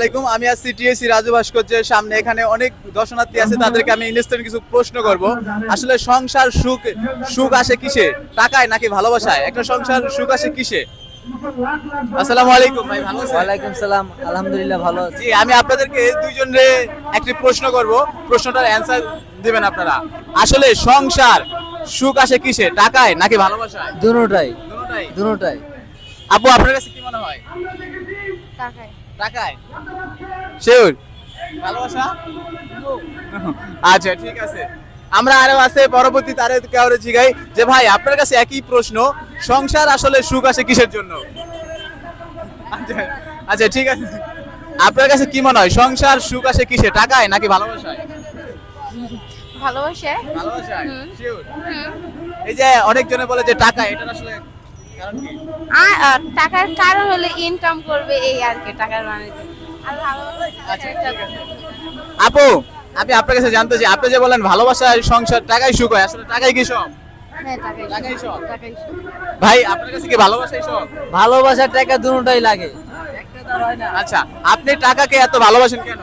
আসসালামাইকুম, আমি আছি টিএসসি রাজু ভাস্কর্যের সামনে। এখানে অনেক দর্শনার্থী আছে, তাদেরকে আমি ইনস্ট্যান্ট কিছু প্রশ্ন করব। আসলে সংসার সুখ সুখ আসে কিসে, টাকায় নাকি ভালোবাসায়? একটা সংসার সুখ আসে কিসে? আসসালামু আলাইকুম ভাই, ভালো আছেন? ওয়ালাইকুম সালাম, আলহামদুলিল্লাহ ভালো আছি। জি, আমি আপনাদেরকে দুইজনে একটি প্রশ্ন করব, প্রশ্নটার অ্যান্সার দিবেন আপনারা। আসলে সংসার সুখ আসে কিসে, টাকায় নাকি ভালোবাসায়? দুটোটাই দুটোটাই। দুটোটাই। আপু, আপনার কাছে কি মনে হয়? টাকায়। টাকায়? শিওর? ভালোবাসা? আচ্ছা, ঠিক আছে। আমরা আরো আছে পরবর্তী তারে কাউরে জিগাই যে ভাই, আপনার কাছে একই প্রশ্ন, সংসার আসলে সুখ আসে কিসের জন্য? আচ্ছা, আচ্ছা, ঠিক আছে। আপনার কাছে কি মনে হয়, সংসার সুখ আসে কিসে, টাকায় নাকি ভালোবাসায়? ভালোবাসে। ভালোবাসায়? হুম। শিওর? হুম। এই যে অনেকজনে বলে যে টাকা, এটা আসলে কারণ কি? টাকার কারণ হলে ইনকাম করবে, এই আর কি টাকার মানে কি। আর ভালোবাসা আচ্ছা, ঠিক আছে। আপু, আমি আপনার কাছে জানতে চাই, আপনি যে বলেন ভালোবাসায় সংসার টাকায় সুখ হয়, আসলে টাকাই কি সব? হ্যাঁ, টাকাই টাকাই সব? টাকাই সব। ভাই, আপনার কাছে কি ভালোবাসাই সব? ভালোবাসার টাকা দুটোটাই লাগে, একটা তো আর হয় না। আচ্ছা, আপনি টাকাকে এত ভালোবাসেন কেন?